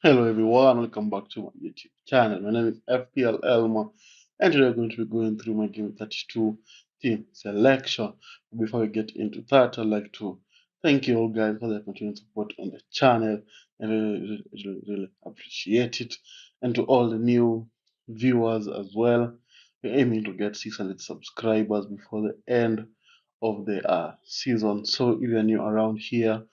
Hello everyone, welcome back to my YouTube channel. My name is FPL Elmo, and today we're going to be going through my Game 32 team selection. Before we get into that, I'd like to thank you all guys for the continued support on the channel, and really appreciate it. And to all the new viewers as well, we're aiming to get 600 subscribers before the end of the season. So if you're new around here,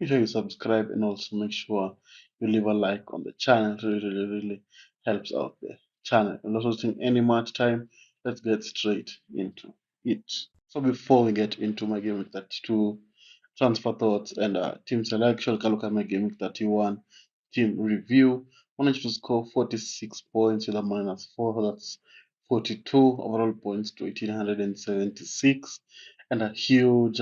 make sure you subscribe and also make sure you leave a like on the channel. It really helps out the channel. And also, wasting any much time, let's get straight into it. So before we get into my game week 32 transfer thoughts and team selection, we can look at my game week 31 team review. Managed to score 46 points with a -4, so that's 42 overall points to 1876, and a huge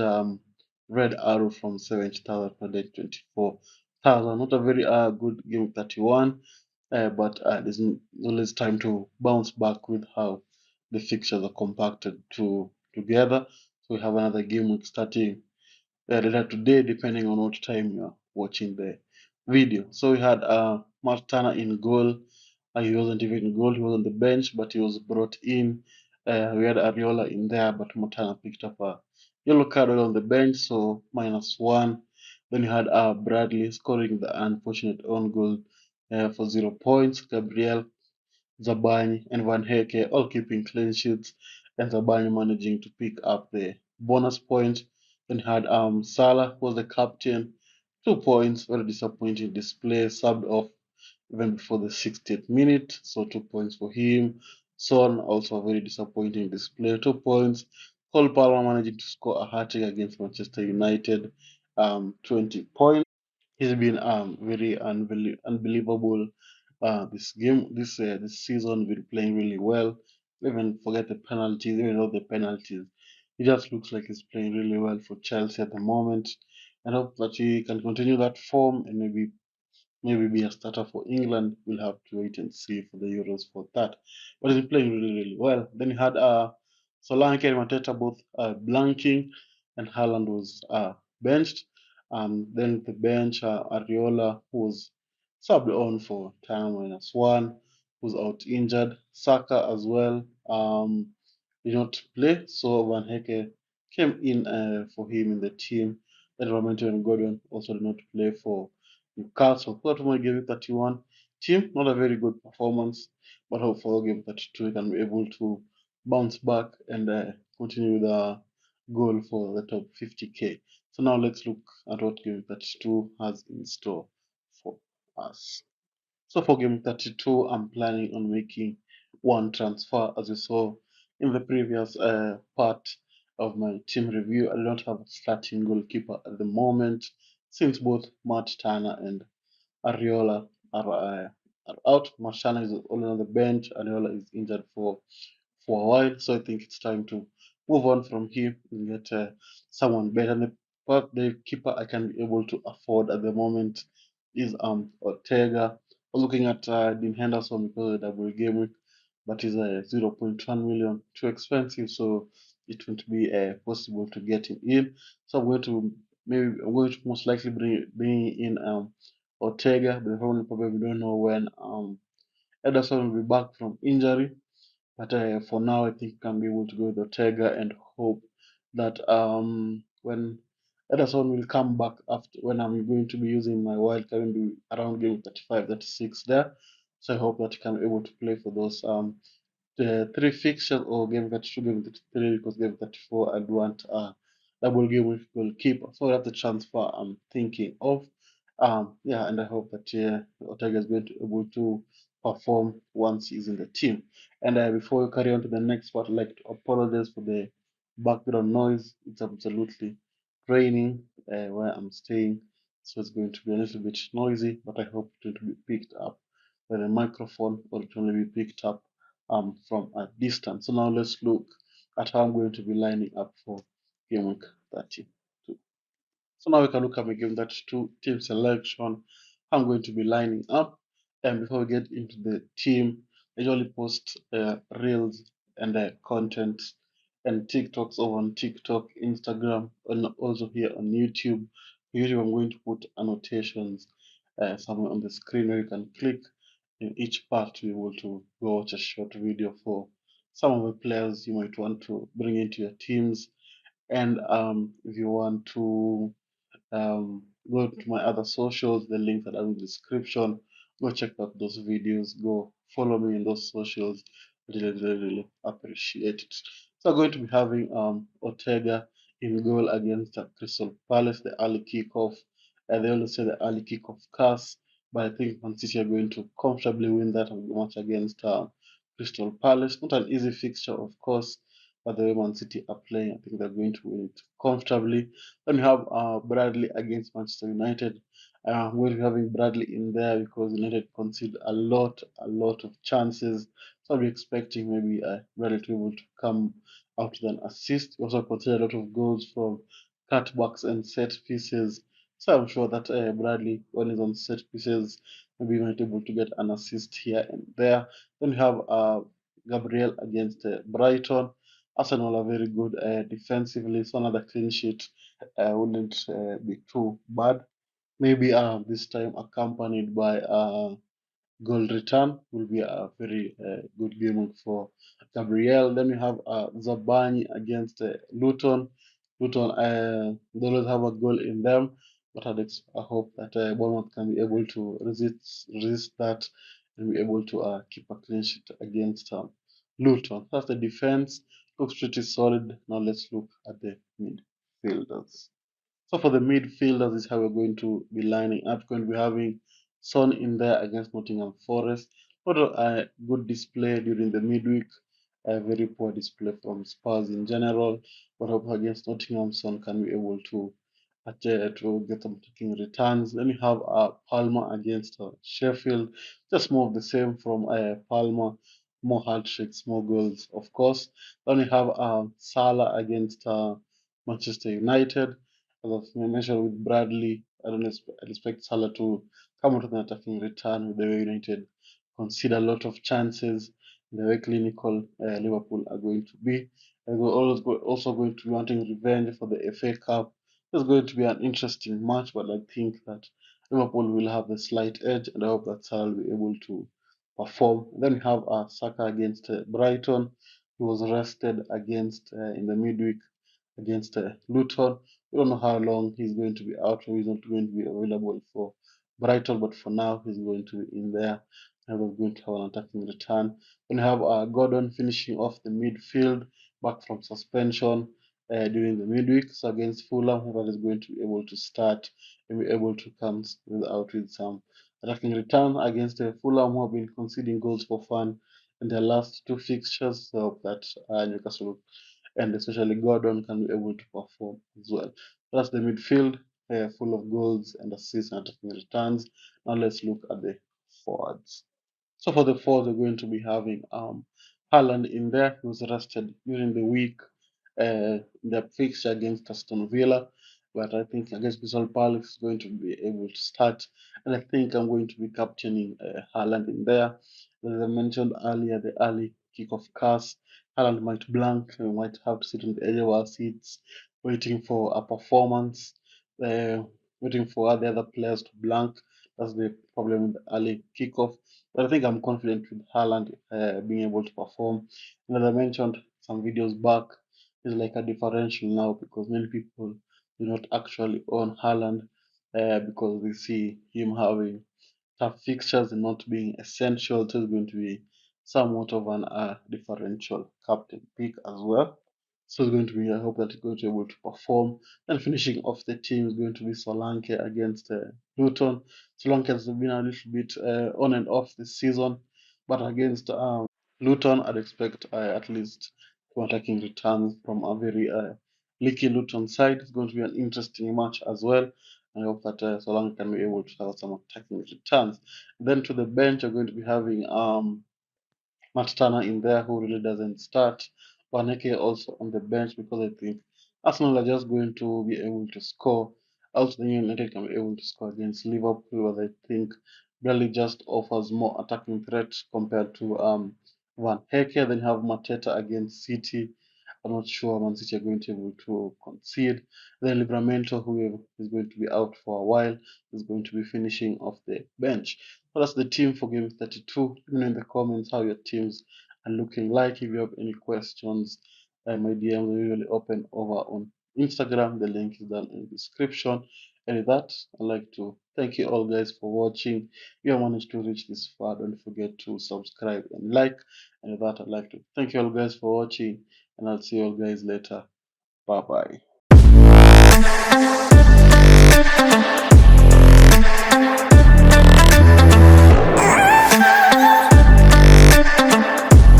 red arrow from 70,000 per day to 24,000. Not a very good game 31, but there's always time to bounce back with how the fixtures are compacted together. So we have another game week starting later today, depending on what time you're watching the video. So we had Martana in goal. He wasn't even in goal, he was on the bench, but he was brought in. We had Ariola in there, but Montana picked up a yellow card on the bench, so -1. Then you had Bradley scoring the unfortunate own goal for 0 points. Gabriel, Zabani, and Van Heke all keeping clean sheets, and Zabani managing to pick up the bonus point. Then had Salah was the captain, 2 points, very disappointing display, subbed off even before the 60th minute, so 2 points for him. Son also a very disappointing display, 2 points. Cole Palmer managing to score a hat trick against Manchester United, 20 points. He's been very unbelievable this this season. Been playing really well. Even forget the penalties, even though the penalties, he just looks like he's playing really well for Chelsea at the moment. I hope that he can continue that form and maybe be a starter for England. We'll have to wait and see for the Euros for that. But he's playing really well. Then you had Solanke and Mateta both blanking, and Haaland was benched. Then the bench, Ariola, who was subbed on for time -1, who's out injured. Saka as well did not play, so Van Hecke came in for him in the team. Then Romero and Gordon also did not play for Newcastle. Tottenham gave 31. Team, not a very good performance, but hopefully game 32 we can be able to bounce back and continue the goal for the top 50k. So now let's look at what game 32 has in store for us. So for game 32, I'm planning on making one transfer. As you saw in the previous part of my team review, I don't have a starting goalkeeper at the moment since both Matt Turner and Ariola are out. Marshana is only on the bench. Ariola is injured for a while, so I think it's time to move on from him and get someone better. But the keeper I can be able to afford at the moment is Ortega. I was looking at Dean Henderson because of the double game week, but he's 0.1 million too expensive, so it won't be possible to get him in. So I'm going to most likely bring in Ortega, but probably don't know when Ederson will be back from injury. But for now, I think I'm able to go with Ortega and hope that when Ederson will come back after when I'm going to be using my wild card be around game 35, 36 there. So I hope that he can be able to play for those the three fixtures or game 32, game 33, because game 34 I'd want a double game with goalkeeper. So that's the transfer I'm thinking of. Yeah, and I hope that Ortega is going to be able to perform once he's in the team. And before we carry on to the next part, I'd like to apologize for the background noise. It's absolutely raining where I'm staying, so it's going to be a little bit noisy, but I hope it will be picked up by the microphone or it will only be picked up from a distance. So now let's look at how I'm going to be lining up for game week 32. So now we can look at my game 32 team selection. I'm going to be lining up. And before we get into the team, I usually post reels and content and TikToks over on TikTok, Instagram, and also here on YouTube. YouTube, I'm going to put annotations somewhere on the screen where you can click in each part to be able to go watch a short video for some of the players you might want to bring into your teams. And if you want to go to my other socials, the links are in the description. Go check out those videos. Go follow me in those socials. Really appreciate it. So I'm going to be having Ortega in goal against Crystal Palace, the early kickoff. They always say the early kickoff curse, but I think Man City are going to comfortably win that match against Crystal Palace. Not an easy fixture, of course, but the way Man City are playing, I think they're going to win it comfortably. Then you have Bradley against Manchester United. We're having Bradley in there because United conceded a lot of chances. So I'll be expecting maybe Bradley to be able to come out with an assist. He also conceded a lot of goals from cutbacks and set pieces. So I'm sure that Bradley, when he's on set pieces, maybe might be able to get an assist here and there. Then you have Gabriel against Brighton. Arsenal are very good defensively, so another clean sheet wouldn't be too bad. Maybe this time accompanied by goal return will be a very good game for Gabriel. Then we have Zabani against Luton. Luton, they don't have a goal in them, but I hope that Bournemouth can be able to resist that and be able to keep a clean sheet against Luton. That's the defense. Looks pretty solid. Now let's look at the midfielders. So for the midfielders, this is how we're going to be lining up. We're going to be having Son in there against Nottingham Forest. Not a good display during the midweek. A very poor display from Spurs in general. But hope against Nottingham, Son can be able to get some attacking returns. Then we have Palmer against Sheffield. Just more of the same from Palmer. More hat tricks, more goals, of course. Then we have Salah against Manchester United. As I've mentioned with Bradley, I expect Salah to come out with an attacking return with the way United concede a lot of chances, the way clinical Liverpool are going to be. And we're also going to be wanting revenge for the FA Cup. It's going to be an interesting match, but I think that Liverpool will have the slight edge, and I hope that Salah will be able to perform. Then we have Saka against Brighton. He was rested against in the midweek against Luton. We don't know how long he's going to be out, or he's not going to be available for Brighton, but for now he's going to be in there and we're going to have an attacking return. Then we have Gordon finishing off the midfield back from suspension during the midweek. So against Fulham, whoever is going to be able to start and be able to come with some attacking return against Fulham, who have been conceding goals for fun in their last two fixtures. So that Newcastle and especially Gordon can be able to perform as well. That's the midfield, full of goals and assists and attacking returns. Now let's look at the forwards. So for the forwards, we're going to be having Haaland in there. He was rested during the week, the fixture against Aston Villa, but I think against Crystal Palace is going to be able to start, and I think I'm going to be captaining Haaland in there. As I mentioned earlier, the early kickoff curse. Haaland might blank. We might have to sit on the edge of our seats, waiting for a performance, uh, waiting for the other players to blank. That's the problem with the early kickoff. But I think I'm confident with Haaland being able to perform. And as I mentioned some videos back, he's like a differential now because many people do not actually own Haaland because they see him having tough fixtures and not being essential. So it's going to be somewhat of an differential captain pick as well. So it's going to be, I hope that he's going to be able to perform. And finishing off the team is going to be Solanke against Luton. Solanke has been a little bit on and off this season, but against Luton, I'd expect at least two attacking returns from a very leaky Luton side. It's going to be an interesting match as well. I hope that Solanke can be able to have some attacking returns. Then to the bench, you're going to be having Matt Turner in there who really doesn't start. Waneke also on the bench because I think Arsenal are just going to be able to score. Also, the United can be able to score against Liverpool, but I think Bradley just offers more attacking threat compared to Van Heke. Then you have Mateta against City. I'm not sure Man City are going to be able to concede. Then Livramento, who is going to be out for a while, is going to be finishing off the bench. So that's the team for game 32. Let me know in the comments how your teams are looking like. If you have any questions, my DMs are usually open over on Instagram. The link is down in the description. And with that, I'd like to thank you all guys for watching. If you have managed to reach this far, don't forget to subscribe and like. And with that, I'd like to thank you all guys for watching, and I'll see you all guys later. Bye bye.